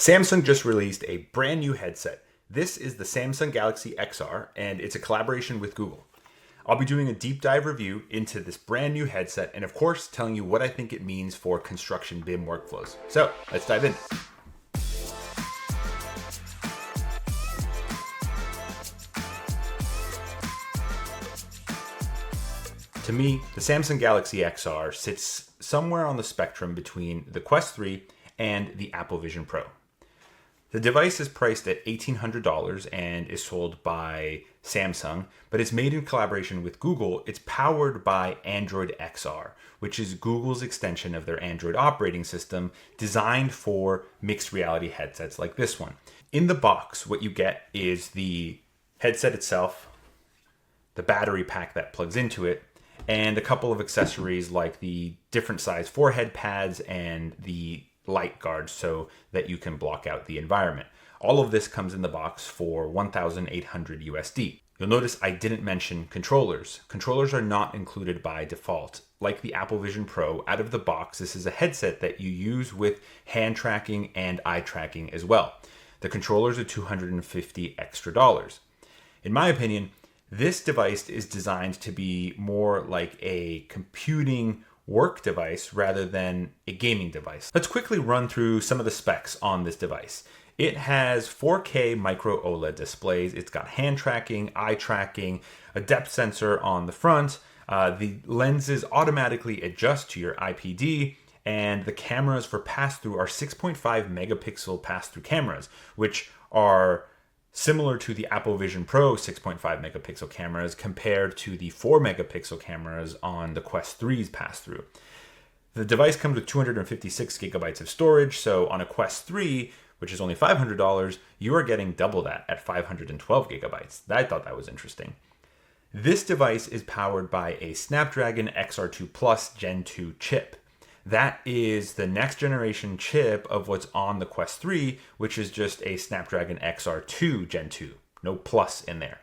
Samsung just released a brand new headset. This is the Samsung Galaxy XR, and it's a collaboration with Google. I'll be doing a deep dive review into this brand new headset, and of course, telling you what I think it means for construction BIM workflows. So let's dive in. To me, the Samsung Galaxy XR sits somewhere on the spectrum between the Quest 3 and the Apple Vision Pro. The device is priced at $1,800 and is sold by Samsung, but it's made in collaboration with Google. It's powered by Android XR, which is Google's extension of their Android operating system designed for mixed reality headsets like this one. In the box, what you get is the headset itself, the battery pack that plugs into it, and a couple of accessories like the different size forehead pads and the light guard so that you can block out the environment. All of this comes in the box for $1,800 USD. You'll notice I didn't mention controllers. Controllers are not included by default. Like the Apple Vision Pro, out of the box, this is a headset that you use with hand tracking and eye tracking as well. The controllers are $250 extra. In my opinion, this device is designed to be more like a computing work device rather than a gaming device. Let's quickly run through some of the specs on this device. It has 4K micro OLED displays. It's got hand tracking, eye tracking, a depth sensor on the front. The lenses automatically adjust to your IPD, and the cameras for pass-through are 6.5 megapixel pass-through cameras, which are similar to the Apple Vision Pro 6.5 megapixel cameras compared to the 4 megapixel cameras on the Quest 3's pass-through. The device comes with 256 gigabytes of storage, so on a Quest 3, which is only $500, you are getting double that at 512 gigabytes. I thought that was interesting. This device is powered by a Snapdragon XR2 Plus Gen 2 chip. That is the next generation chip of what's on the Quest 3, which is just a Snapdragon XR2 Gen 2. No plus in there.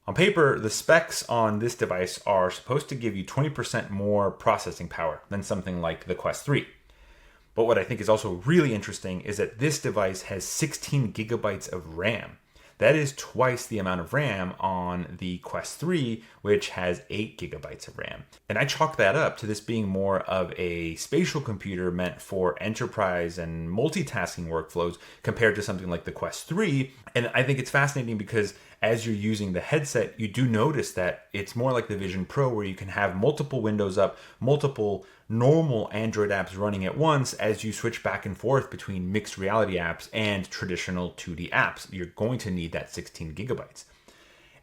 On paper, the specs on this device are supposed to give you 20% more processing power than something like the Quest 3. But what I think is also really interesting is that this device has 16 gigabytes of RAM. That is twice the amount of RAM on the Quest 3, which has 8 gigabytes of RAM. And I chalk that up to this being more of a spatial computer meant for enterprise and multitasking workflows compared to something like the Quest 3. And I think it's fascinating because as you're using the headset, you do notice that it's more like the Vision Pro where you can have multiple windows up, multiple normal Android apps running at once as you switch back and forth between mixed reality apps and traditional 2D apps. You're going to need that 16 gigabytes.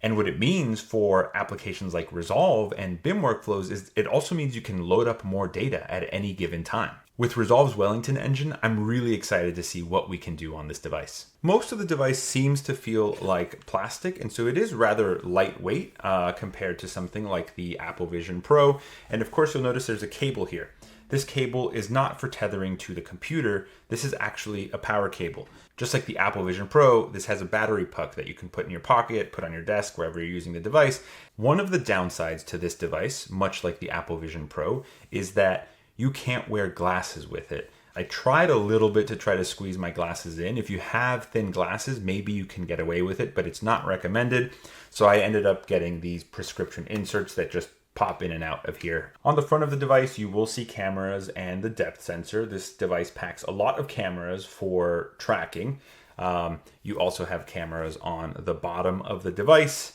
And what it means for applications like Resolve and BIM workflows is it also means you can load up more data at any given time. With Resolve's Wellington engine, I'm really excited to see what we can do on this device. Most of the device seems to feel like plastic, and so it is rather lightweight compared to something like the Apple Vision Pro. And of course, you'll notice there's a cable here. This cable is not for tethering to the computer. This is actually a power cable. Just like the Apple Vision Pro, this has a battery puck that you can put in your pocket, put on your desk, wherever you're using the device. One of the downsides to this device, much like the Apple Vision Pro, is that you can't wear glasses with it. I tried a little bit to try to squeeze my glasses in. If you have thin glasses, maybe you can get away with it, but it's not recommended. So I ended up getting these prescription inserts that just pop in and out of here. On the front of the device, you will see cameras and the depth sensor. This device packs a lot of cameras for tracking. You also have cameras on the bottom of the device.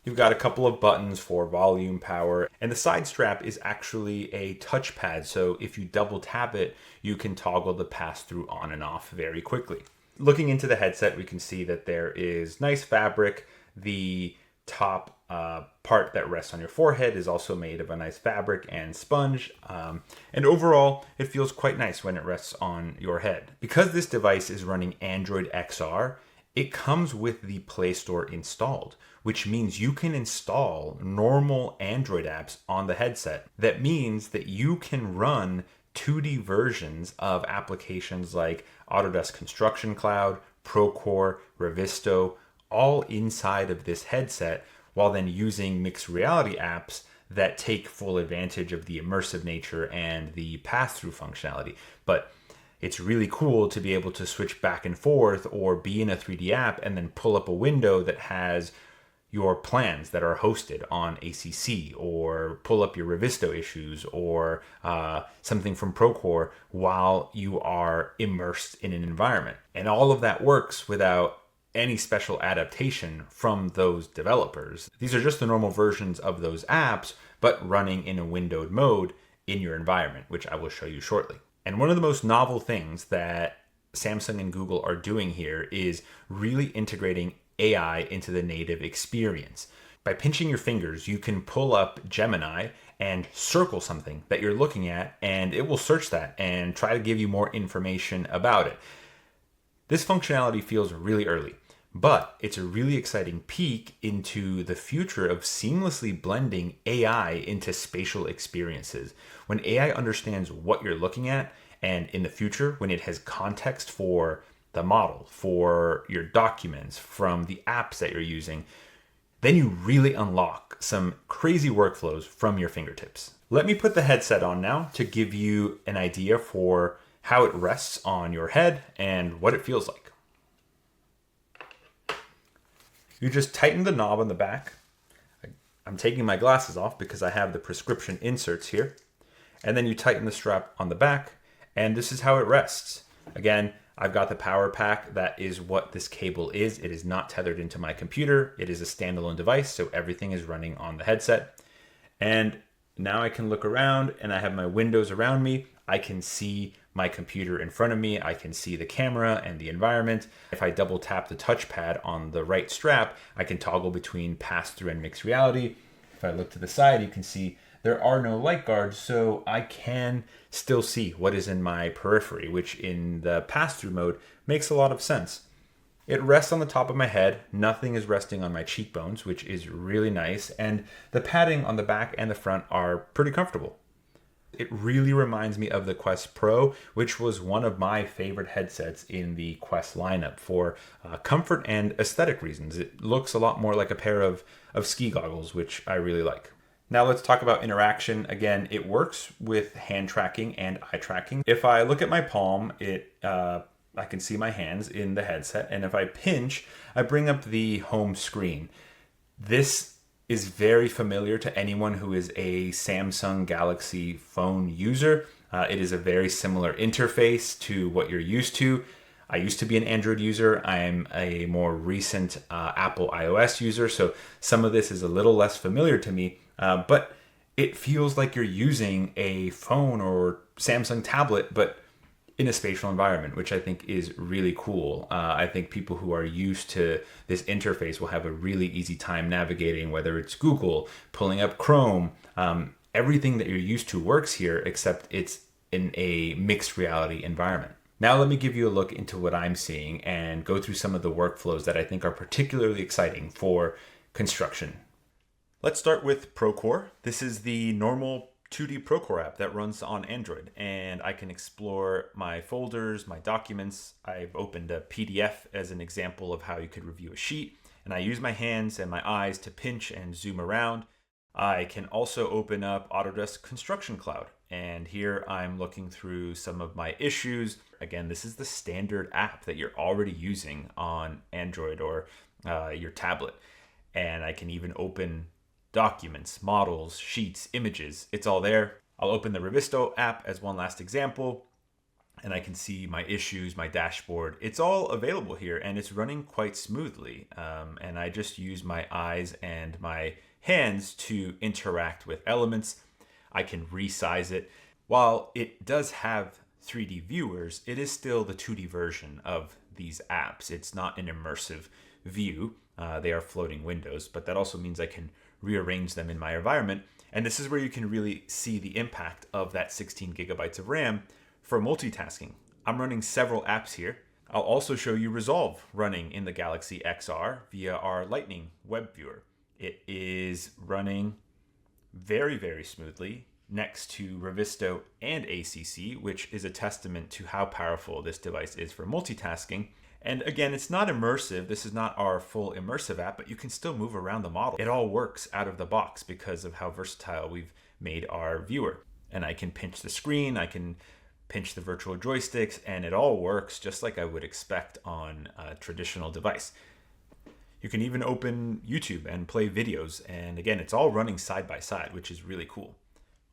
You've got a couple of buttons for volume, power, and the side strap is actually a touchpad. So if you double tap it, you can toggle the pass-through on and off very quickly. Looking into the headset, we can see that there is nice fabric. The top part that rests on your forehead is also made of a nice fabric and sponge. And overall, it feels quite nice when it rests on your head. Because this device is running Android XR, it comes with the Play Store installed, which means you can install normal Android apps on the headset. That means that you can run 2D versions of applications like Autodesk Construction Cloud, Procore, Revisto, all inside of this headset, while then using mixed reality apps that take full advantage of the immersive nature and the pass-through functionality. But it's really cool to be able to switch back and forth or be in a 3D app and then pull up a window that has your plans that are hosted on ACC, or pull up your Revisto issues, or something from Procore while you are immersed in an environment. And all of that works without any special adaptation from those developers. These are just the normal versions of those apps, but running in a windowed mode in your environment, which I will show you shortly. And one of the most novel things that Samsung and Google are doing here is really integrating AI into the native experience. By pinching your fingers, you can pull up Gemini and circle something that you're looking at, and it will search that and try to give you more information about it. This functionality feels really early, but it's a really exciting peek into the future of seamlessly blending AI into spatial experiences. When AI understands what you're looking at, and in the future, when it has context for the model, for your documents, from the apps that you're using, then you really unlock some crazy workflows from your fingertips. Let me put the headset on now to give you an idea for how it rests on your head and what it feels like. You just tighten the knob on the back. I'm taking my glasses off because I have the prescription inserts here. And then you tighten the strap on the back, and this is how it rests. Again, I've got the power pack. That is what this cable is. It is not tethered into my computer. It is a standalone device, so everything is running on the headset. And now I can look around, and I have my windows around me. I can see my computer in front of me. I can see the camera and the environment. If I double tap the touchpad on the right strap, I can toggle between pass-through and mixed reality. If I look to the side, you can see there are no light guards, so I can still see what is in my periphery, which in the pass-through mode makes a lot of sense. It rests on the top of my head. Nothing is resting on my cheekbones, which is really nice. And the padding on the back and the front are pretty comfortable. It really reminds me of the Quest Pro, which was one of my favorite headsets in the Quest lineup for comfort and aesthetic reasons. It looks a lot more like a pair of ski goggles, which I really like. Now let's talk about interaction. Again, it works with hand tracking and eye tracking. If I look at my palm, I can see my hands in the headset, and if I pinch, I bring up the home screen. This is very familiar to anyone who is a Samsung Galaxy phone user. It is a very similar interface to what you're used to. I used to be an Android user. I'm a more recent Apple iOS user, so some of this is a little less familiar to me, but it feels like you're using a phone or Samsung tablet, but in a spatial environment, which I think is really cool. I think people who are used to this interface will have a really easy time navigating, whether it's Google, pulling up Chrome. Everything that you're used to works here, except it's in a mixed reality environment. Now let me give you a look into what I'm seeing and go through some of the workflows that I think are particularly exciting for construction. Let's start with Procore. This is the normal 2D Procore app that runs on Android, and I can explore my folders, my documents. I've opened a PDF as an example of how you could review a sheet, and I use my hands and my eyes to pinch and zoom around. I can also open up Autodesk Construction Cloud, and here I'm looking through some of my issues. Again, this is the standard app that you're already using on Android or your tablet, and I can even open documents, models, sheets, images. It's all there. I'll open the Revisto app as one last example, and I can see my issues, my dashboard. It's all available here, and it's running quite smoothly. And I just use my eyes and my hands to interact with elements. I can resize it. While it does have 3D viewers, it is still the 2D version of these apps. It's not an immersive view. They are floating windows, but that also means I can rearrange them in my environment. And this is where you can really see the impact of that 16 gigabytes of RAM for multitasking. I'm running several apps here. I'll also show you Resolve running in the Galaxy XR via our Lightning web viewer. It is running very, very smoothly next to Revisto and ACC, which is a testament to how powerful this device is for multitasking. And again, it's not immersive. This is not our full immersive app, but you can still move around the model. It all works out of the box because of how versatile we've made our viewer. And I can pinch the screen, I can pinch the virtual joysticks, and it all works just like I would expect on a traditional device. You can even open YouTube and play videos, and again, it's all running side by side, which is really cool.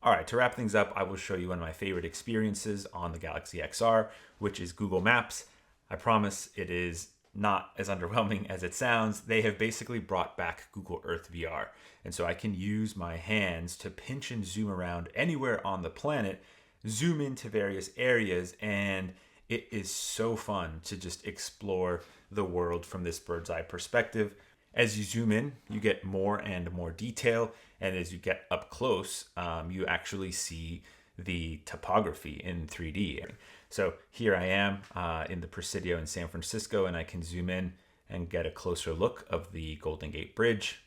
All right, to wrap things up, I will show you one of my favorite experiences on the Galaxy XR, which is Google Maps. I promise it is not as underwhelming as it sounds. They have basically brought back Google Earth VR, and so I can use my hands to pinch and zoom around anywhere on the planet, zoom into various areas, and it is so fun to just explore the world from this bird's eye perspective. As you zoom in, you get more and more detail, and as you get up close, you actually see the topography in 3D. So here I am in the Presidio in San Francisco, and I can zoom in and get a closer look of the Golden Gate Bridge.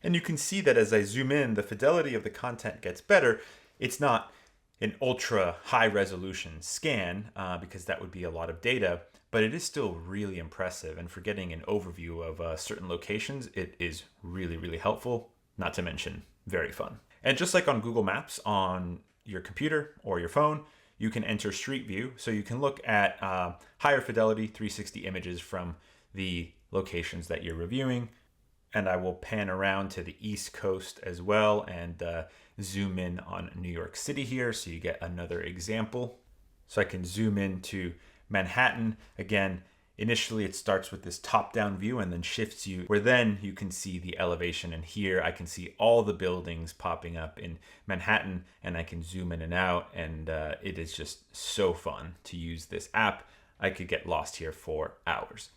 And you can see that as I zoom in, the fidelity of the content gets better. It's not an ultra high resolution scan because that would be a lot of data, but it is still really impressive. And for getting an overview of certain locations, it is really, really helpful, not to mention very fun. And just like on Google Maps on your computer or your phone, you can enter Street View. So you can look at higher fidelity 360 images from the locations that you're reviewing. And I will pan around to the East Coast as well and zoom in on New York City here so you get another example. So I can zoom into Manhattan. Again, initially it starts with this top-down view and then shifts you where then you can see the elevation. And here I can see all the buildings popping up in Manhattan, and I can zoom in and out, and it is just so fun to use this app. I could get lost here for hours.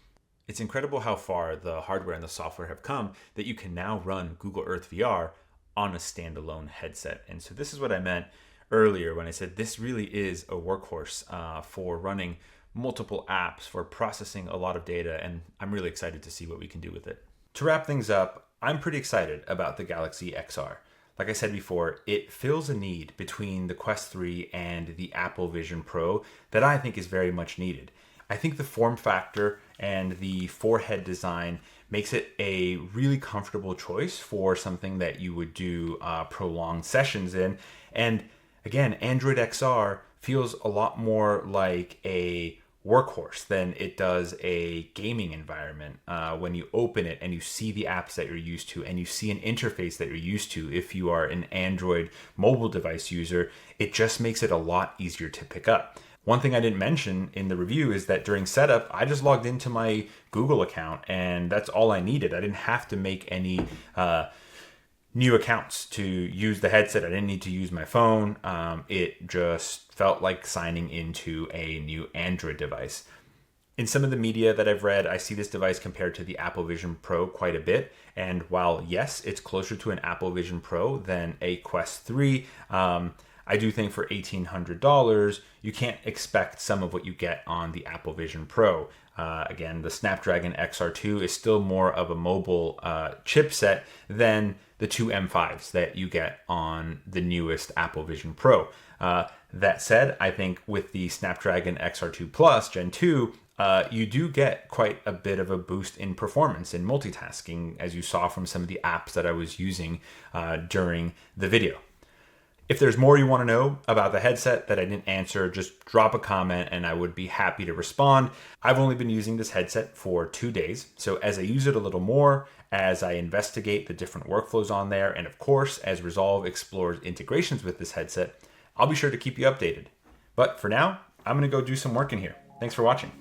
It's incredible how far the hardware and the software have come that you can now run Google Earth VR on a standalone headset. And so this is what I meant earlier when I said this really is a workhorse for running multiple apps, for processing a lot of data, and I'm really excited to see what we can do with it. To wrap things up, I'm pretty excited about the Galaxy XR. Like I said before, it fills a need between the Quest 3 and the Apple Vision Pro that I think is very much needed. I think the form factor and the forehead design makes it a really comfortable choice for something that you would do prolonged sessions in. And again, Android XR feels a lot more like a workhorse than it does a gaming environment. When you open it and you see the apps that you're used to and you see an interface that you're used to, if you are an Android mobile device user, it just makes it a lot easier to pick up. One thing I didn't mention in the review is that during setup, I just logged into my Google account and that's all I needed. I didn't have to make any new accounts to use the headset. I didn't need to use my phone. It just felt like signing into a new Android device. In some of the media that I've read, I see this device compared to the Apple Vision Pro quite a bit. And while, yes, it's closer to an Apple Vision Pro than a Quest 3, I do think for $1,800, you can't expect some of what you get on the Apple Vision Pro. Again, the Snapdragon XR2 is still more of a mobile chipset than the two M5s that you get on the newest Apple Vision Pro. That said, I think with the Snapdragon XR2 Plus Gen 2, you do get quite a bit of a boost in performance in multitasking, as you saw from some of the apps that I was using during the video. If there's more you want to know about the headset that I didn't answer, just drop a comment and I would be happy to respond. I've only been using this headset for 2 days, so as I use it a little more, as I investigate the different workflows on there, and of course, as Resolve explores integrations with this headset, I'll be sure to keep you updated. But for now, I'm going to go do some work in here. Thanks for watching.